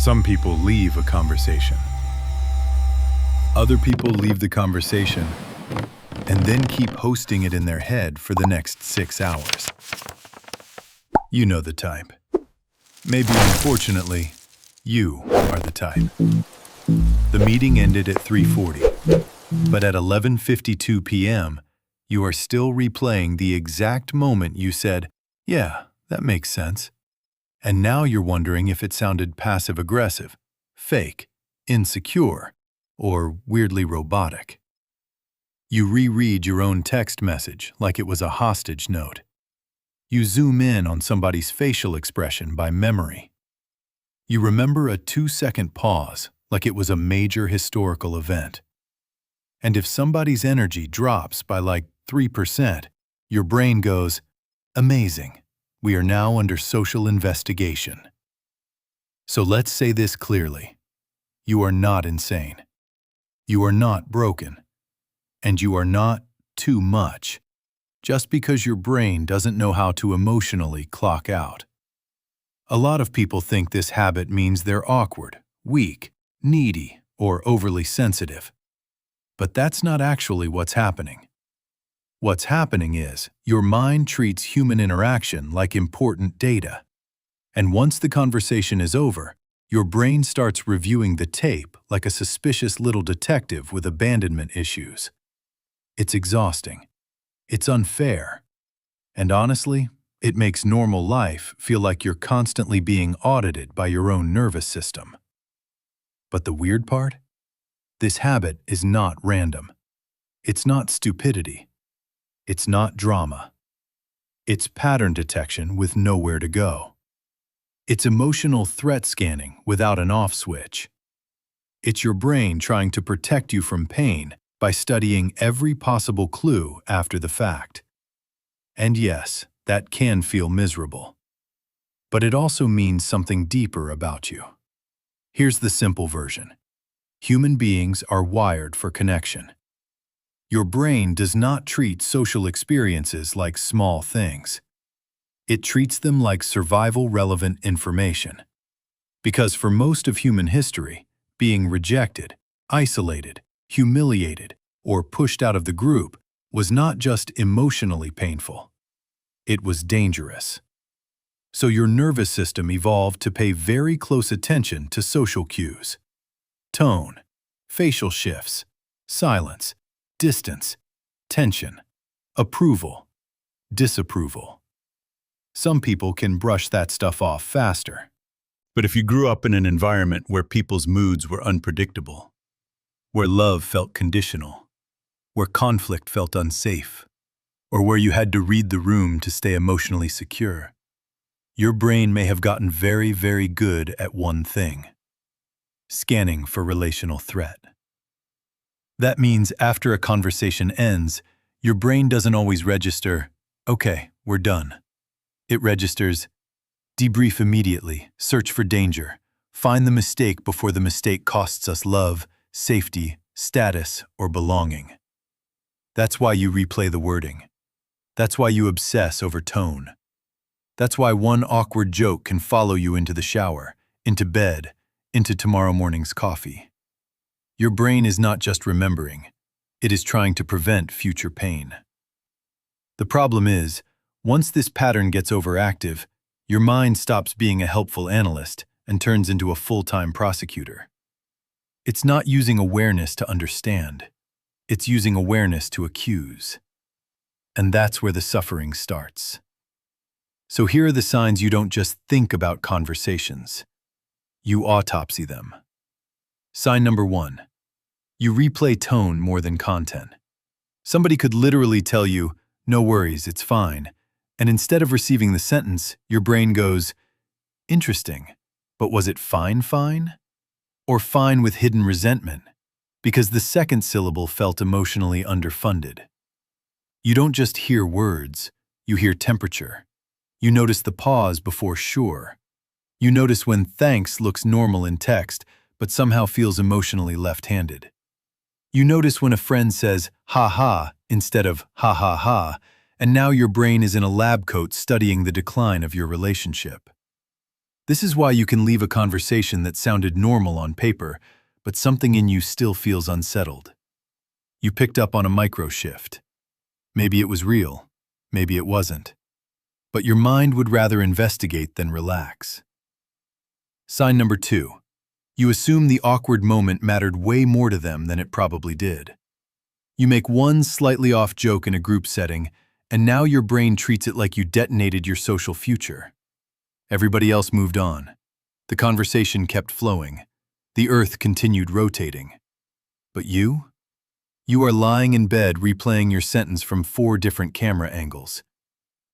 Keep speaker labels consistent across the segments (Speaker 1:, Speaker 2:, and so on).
Speaker 1: Some people leave a conversation. Other people leave the conversation and then keep hosting it in their head for the next 6 hours. You know the type. Maybe unfortunately, you are the type. The meeting ended at 3:40, but at 11:52 p.m., you are still replaying the exact moment you said, "Yeah, that makes sense." And now you're wondering if it sounded passive-aggressive, fake, insecure, or weirdly robotic. You reread your own text message like it was a hostage note. You zoom in on somebody's facial expression by memory. You remember a 2-second pause like it was a major historical event. And if somebody's energy drops by like 3%, your brain goes, "Amazing. We are now under social investigation." So let's say this clearly. You are not insane. You are not broken. And you are not too much, just because your brain doesn't know how to emotionally clock out. A lot of people think this habit means they're awkward, weak, needy, or overly sensitive. But that's not actually what's happening. What's happening is your mind treats human interaction like important data. And once the conversation is over, your brain starts reviewing the tape like a suspicious little detective with abandonment issues. It's exhausting. It's unfair. And honestly, it makes normal life feel like you're constantly being audited by your own nervous system. But the weird part? This habit is not random. It's not stupidity. It's not drama. It's pattern detection with nowhere to go. It's emotional threat scanning without an off switch. It's your brain trying to protect you from pain by studying every possible clue after the fact. And yes, that can feel miserable. But it also means something deeper about you. Here's the simple version. Human beings are wired for connection. Your brain does not treat social experiences like small things. It treats them like survival-relevant information. Because for most of human history, being rejected, isolated, humiliated, or pushed out of the group was not just emotionally painful. It was dangerous. So your nervous system evolved to pay very close attention to social cues. Tone, facial shifts, silence, distance, tension, approval, disapproval. Some people can brush that stuff off faster. But if you grew up in an environment where people's moods were unpredictable, where love felt conditional, where conflict felt unsafe, or where you had to read the room to stay emotionally secure, your brain may have gotten very, very good at one thing: scanning for relational threat. That means after a conversation ends, your brain doesn't always register, "Okay, we're done." It registers, "Debrief immediately, search for danger, find the mistake before the mistake costs us love, safety, status, or belonging." That's why you replay the wording. That's why you obsess over tone. That's why one awkward joke can follow you into the shower, into bed, into tomorrow morning's coffee. Your brain is not just remembering, it is trying to prevent future pain. The problem is, once this pattern gets overactive, your mind stops being a helpful analyst and turns into a full-time prosecutor. It's not using awareness to understand. It's using awareness to accuse. And that's where the suffering starts. So here are the signs you don't just think about conversations. You autopsy them. Sign number 1. You replay tone more than content. Somebody could literally tell you, "No worries, it's fine." And instead of receiving the sentence, your brain goes, "Interesting, but was it fine? Or fine with hidden resentment?" Because the second syllable felt emotionally underfunded. You don't just hear words, you hear temperature. You notice the pause before sure. You notice when thanks looks normal in text, but somehow feels emotionally left-handed. You notice when a friend says, "ha ha," instead of "ha ha ha," and now your brain is in a lab coat studying the decline of your relationship. This is why you can leave a conversation that sounded normal on paper, but something in you still feels unsettled. You picked up on a micro shift. Maybe it was real, maybe it wasn't. But your mind would rather investigate than relax. Sign number 2. You assume the awkward moment mattered way more to them than it probably did. You make one slightly off joke in a group setting, and now your brain treats it like you detonated your social future. Everybody else moved on. The conversation kept flowing. The earth continued rotating. But you? You are lying in bed replaying your sentence from 4 different camera angles.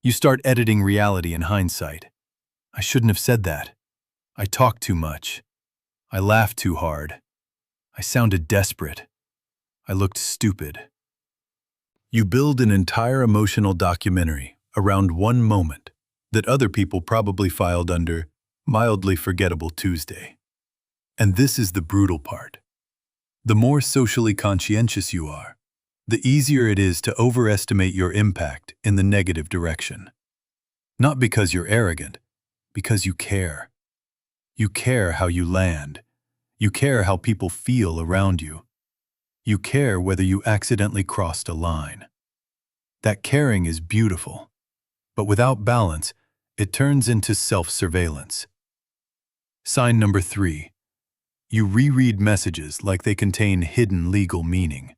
Speaker 1: You start editing reality in hindsight. I shouldn't have said that. I talked too much. I laughed too hard. I sounded desperate. I looked stupid. You build an entire emotional documentary around one moment that other people probably filed under mildly forgettable Tuesday. And this is the brutal part. The more socially conscientious you are, the easier it is to overestimate your impact in the negative direction. Not because you're arrogant, because you care. You care how you land. You care how people feel around you. You care whether you accidentally crossed a line. That caring is beautiful, but without balance, it turns into self-surveillance. Sign number 3. You reread messages like they contain hidden legal meaning.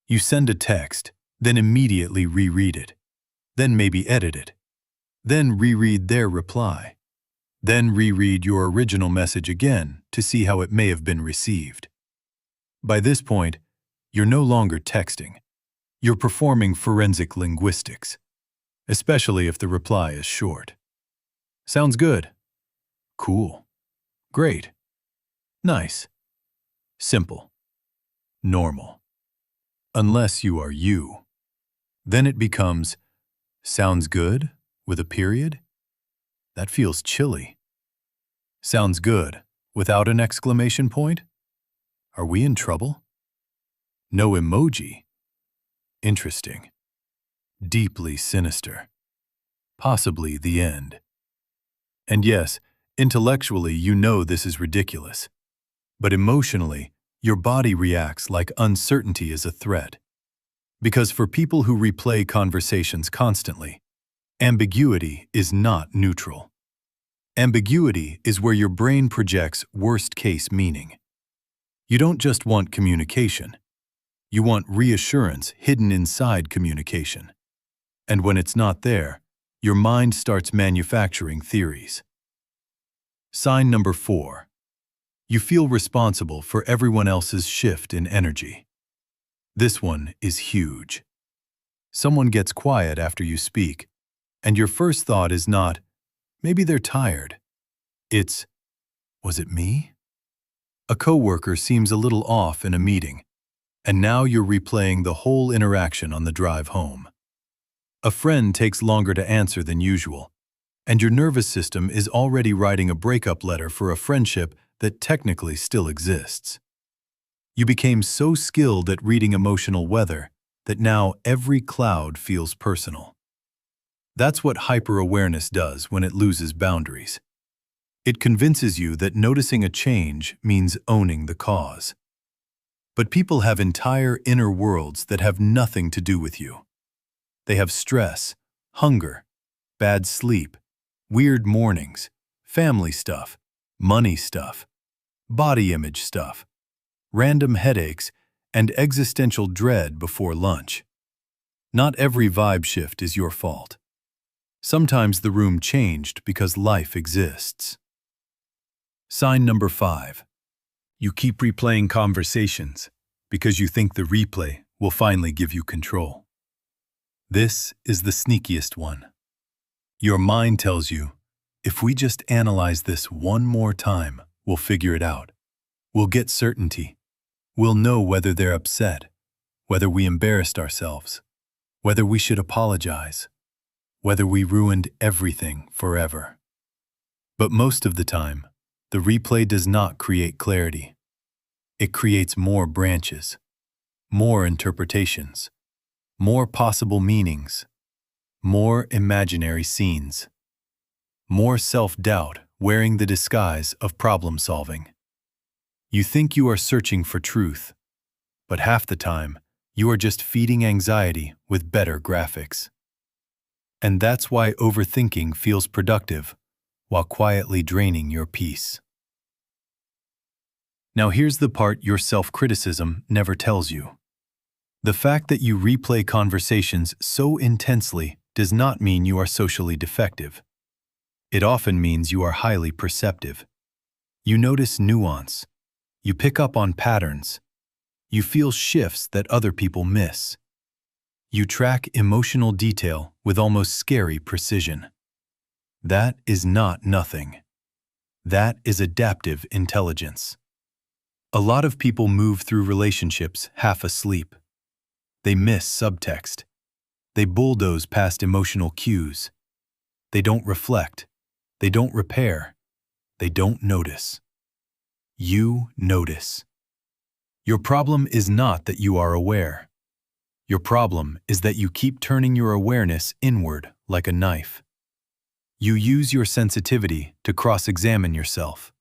Speaker 1: You send a text, then immediately reread it, then maybe edit it, then reread their reply, then reread your original message again to see how it may have been received. By this point, you're no longer texting. You're performing forensic linguistics, especially if the reply is short. Sounds good. Cool. Great. Nice. Simple. Normal. Unless you are you. Then it becomes, sounds good, with a period? That feels chilly. Sounds good, without an exclamation point? Are we in trouble? No emoji. Interesting. Deeply sinister. Possibly the end. And yes, intellectually you know this is ridiculous. But emotionally, your body reacts like uncertainty is a threat. Because for people who replay conversations constantly, ambiguity is not neutral. Ambiguity is where your brain projects worst-case meaning. You don't just want communication. You want reassurance hidden inside communication. And when it's not there, your mind starts manufacturing theories. Sign number 4. You feel responsible for everyone else's shift in energy. This one is huge. Someone gets quiet after you speak, and your first thought is not, maybe they're tired. It's, was it me? A coworker seems a little off in a meeting, and now you're replaying the whole interaction on the drive home. A friend takes longer to answer than usual, and your nervous system is already writing a breakup letter for a friendship that technically still exists. You became so skilled at reading emotional weather that now every cloud feels personal. That's what hyper-awareness does when it loses boundaries. It convinces you that noticing a change means owning the cause. But people have entire inner worlds that have nothing to do with you. They have stress, hunger, bad sleep, weird mornings, family stuff, money stuff, body image stuff, random headaches, and existential dread before lunch. Not every vibe shift is your fault. Sometimes the room changed because life exists. Sign number 5. You keep replaying conversations because you think the replay will finally give you control. This is the sneakiest one. Your mind tells you, if we just analyze this one more time, we'll figure it out. We'll get certainty. We'll know whether they're upset, whether we embarrassed ourselves, whether we should apologize, whether we ruined everything forever. But most of the time, the replay does not create clarity. It creates more branches, more interpretations, more possible meanings, more imaginary scenes, more self-doubt wearing the disguise of problem solving. You think you are searching for truth, but half the time, you are just feeding anxiety with better graphics. And that's why overthinking feels productive while quietly draining your peace. Now here's the part your self-criticism never tells you. The fact that you replay conversations so intensely does not mean you are socially defective. It often means you are highly perceptive. You notice nuance. You pick up on patterns. You feel shifts that other people miss. You track emotional detail with almost scary precision. That is not nothing. That is adaptive intelligence. A lot of people move through relationships half asleep. They miss subtext. They bulldoze past emotional cues. They don't reflect. They don't repair. They don't notice. You notice. Your problem is not that you are aware. Your problem is that you keep turning your awareness inward like a knife. You use your sensitivity to cross-examine yourself.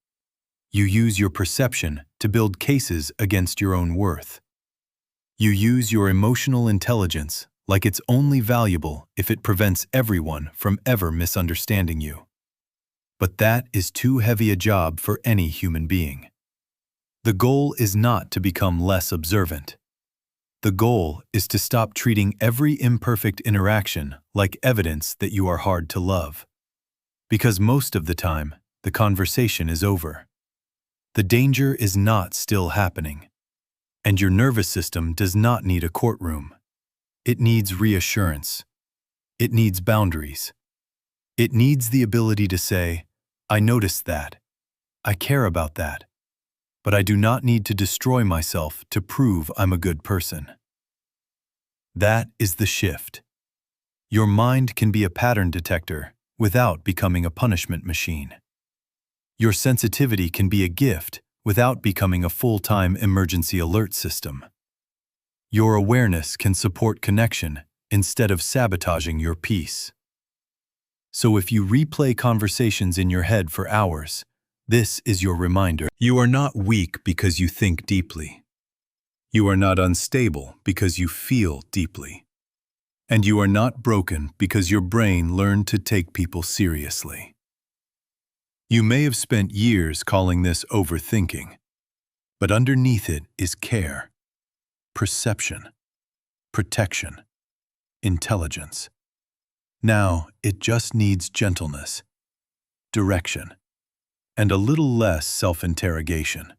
Speaker 1: You use your perception to build cases against your own worth. You use your emotional intelligence like it's only valuable if it prevents everyone from ever misunderstanding you. But that is too heavy a job for any human being. The goal is not to become less observant. The goal is to stop treating every imperfect interaction like evidence that you are hard to love. Because most of the time, the conversation is over. The danger is not still happening. And your nervous system does not need a courtroom. It needs reassurance. It needs boundaries. It needs the ability to say, I noticed that. I care about that. But I do not need to destroy myself to prove I'm a good person. That is the shift. Your mind can be a pattern detector without becoming a punishment machine. Your sensitivity can be a gift without becoming a full-time emergency alert system. Your awareness can support connection instead of sabotaging your peace. So if you replay conversations in your head for hours, this is your reminder. You are not weak because you think deeply. You are not unstable because you feel deeply. And you are not broken because your brain learned to take people seriously. You may have spent years calling this overthinking, but underneath it is care, perception, protection, intelligence. Now it just needs gentleness, direction, and a little less self-interrogation.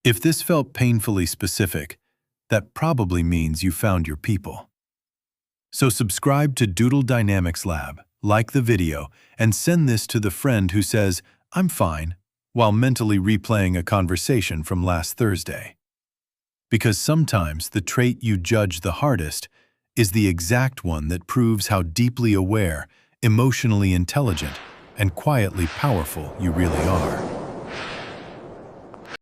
Speaker 1: If this felt painfully specific, that probably means you found your people. So subscribe to Doodle Dynamics Lab, like the video, and send this to the friend who says, I'm fine, while mentally replaying a conversation from last Thursday. Because sometimes the trait you judge the hardest is the exact one that proves how deeply aware, emotionally intelligent, and quietly powerful you really are.